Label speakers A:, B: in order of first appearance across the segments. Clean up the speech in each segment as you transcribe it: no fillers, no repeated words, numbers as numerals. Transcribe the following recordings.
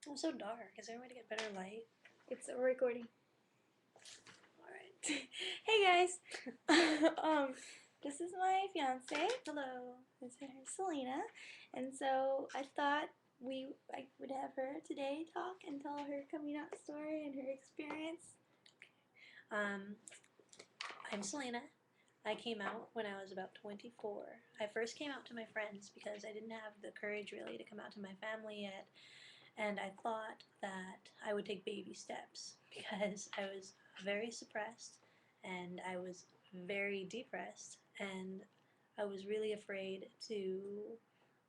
A: I'm so dark. Is there a way to get better light?
B: It's a recording.
A: Alright.
B: Hey guys! um, this is my fiance.
A: Hello.
B: This is her, Selena. And so I thought I would have her today talk and tell her coming out story and her experience.
A: Um, I'm Selena. I came out when I was about 24. I first came out to my friends because I didn't have the courage really to come out to my family yet. And I thought that I would take baby steps because I was very suppressed and I was very depressed and I was really afraid to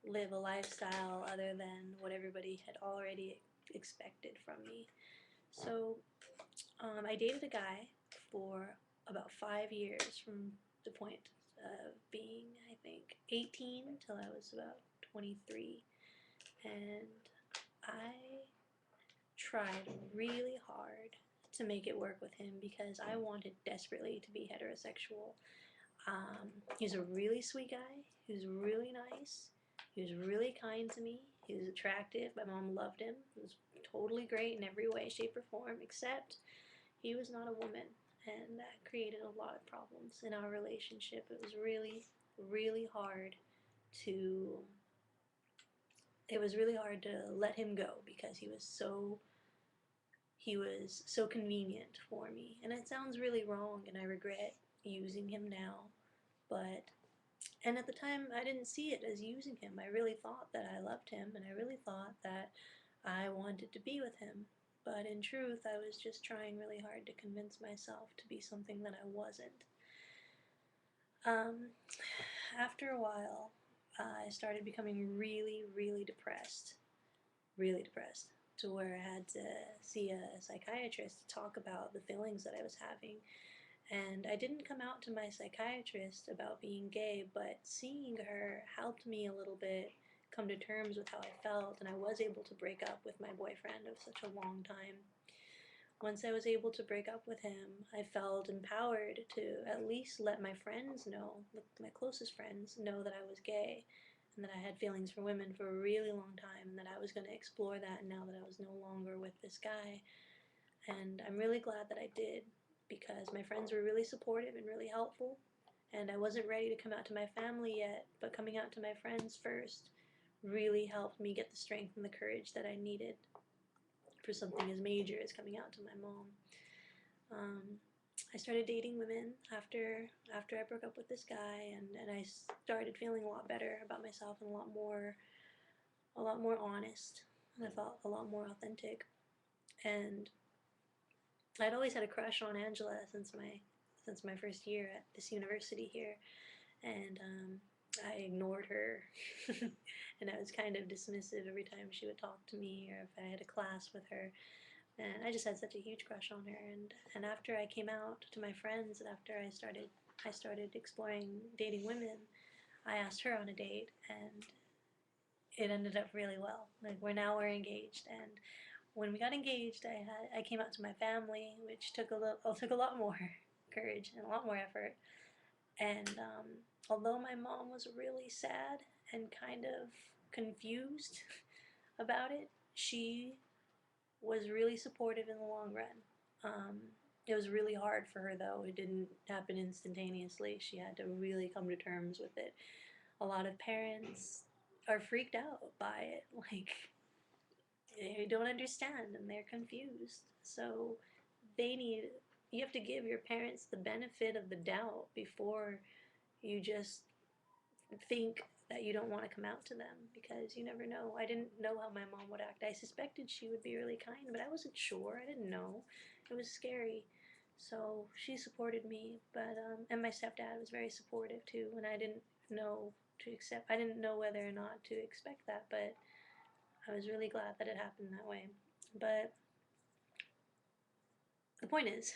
A: live a lifestyle other than what everybody had already expected from me. So I dated a guy for about 5 years from the point of being, I think, 18 till I was about 23. And I tried really hard to make it work with him because I wanted desperately to be heterosexual. He's a really sweet guy. He was really nice. He was really kind to me. He was attractive. My mom loved him. He was totally great in every way, shape, or form, except he was not a woman. And that created a lot of problems in our relationship. It was really, really hard to let him go because he was so convenient for me. And it sounds really wrong, and I regret using him now. But, and at the time, I didn't see it as using him. I really thought that I loved him, and I really thought that I wanted to be with him. But in truth, I was just trying really hard to convince myself to be something that I wasn't. Um, After a while, I started becoming really, really depressed. Really depressed to where I had to see a psychiatrist to talk about the feelings that I was having. And I didn't come out to my psychiatrist about being gay, but seeing her helped me a little bit come to terms with how I felt, and I was able to break up with my boyfriend of such a long time. Once I was able to break up with him, I felt empowered to at least let my friends know, my closest friends, know that I was gay and that I had feelings for women for a really long time and that I was going to explore that now that I was no longer with this guy. And I'm really glad that I did because my friends were really supportive and really helpful. And I wasn't ready to come out to my family yet, but coming out to my friends first really helped me get the strength and the courage that I needed for something as major as coming out to my mom. Um, I started dating women after I broke up with this guy, and I started feeling a lot better about myself and a lot more honest, and I felt a lot more authentic. And I'd always had a crush on Angela since my first year at this university here, and I ignored her, and I was kind of dismissive every time she would talk to me or if I had a class with her. And I just had such a huge crush on her. And after I came out to my friends and after I started exploring dating women, I asked her on a date, and it ended up really well. Like we're engaged, and when we got engaged, I came out to my family, which took a lot more courage and a lot more effort. And although my mom was really sad and kind of confused about it, she was really supportive in the long run. Um, it was really hard for her though. It didn't happen instantaneously. She had to really come to terms with it. A lot of parents are freaked out by it. Like, they don't understand and they're confused. So they need, you have to give your parents the benefit of the doubt before you just think that you don't want to come out to them because you never know. I didn't know how my mom would act. I suspected she would be really kind, but I wasn't sure. I didn't know. It was scary. So she supported me, but and my stepdad was very supportive too. And I didn't know I didn't know whether or not to expect that, but I was really glad that it happened that way. But the point is,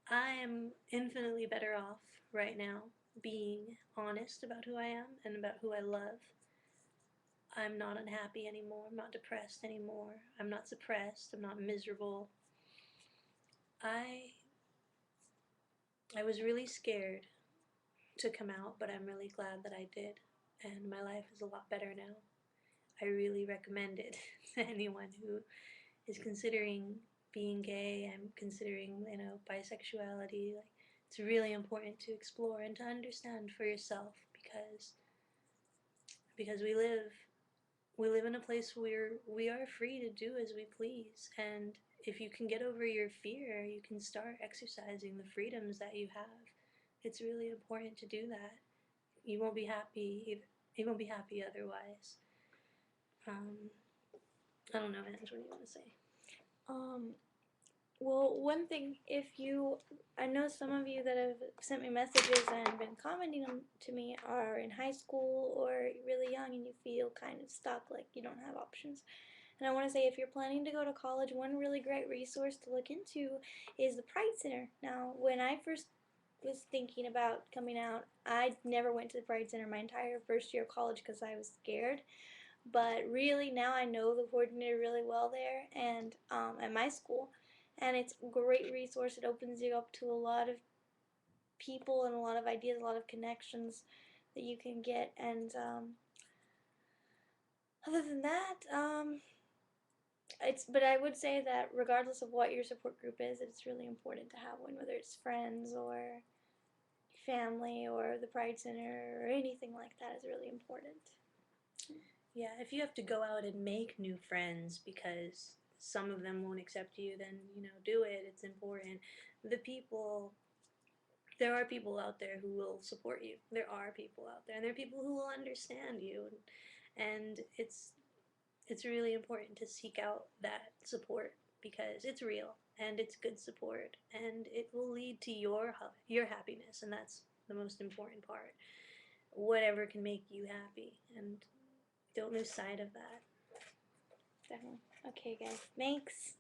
A: I am infinitely better off right now being honest about who I am and about who I love. I'm not unhappy anymore. I'm not depressed anymore. I'm not suppressed. I'm not miserable. I I was really scared to come out, but I'm really glad that I did. And my life is a lot better now. I really recommend it to anyone who is considering being gay and considering, bisexuality. Like, it's really important to explore and to understand for yourself, because we live in a place where we are free to do as we please. And if you can get over your fear, you can start exercising the freedoms that you have. It's really important to do that. You won't be happy. You won't be happy otherwise. Um, I don't know, Ange. What do you want to say?
B: Um, well, one thing, I know some of you that have sent me messages and been commenting to me are in high school or really young and you feel kind of stuck, like you don't have options. And I want to say, if you're planning to go to college, one really great resource to look into is the Pride Center. Now, when I first was thinking about coming out, I never went to the Pride Center my entire first year of college because I was scared. But really, now I know the coordinator really well there and at my school. And it's a great resource. It opens you up to a lot of people and a lot of ideas, a lot of connections that you can get. And other than that, but I would say that regardless of what your support group is, it's really important to have one, whether it's friends or family or the Pride Center or anything like that is really important.
A: Yeah, if you have to go out and make new friends because some of them won't accept you, then, do it. It's important. The people, there are people out there who will support you. There are people out there, and there are people who will understand you. And it's really important to seek out that support because it's real and it's good support and it will lead to your happiness, and that's the most important part. Whatever can make you happy, and don't lose sight of that.
B: Definitely. Okay, guys. Thanks.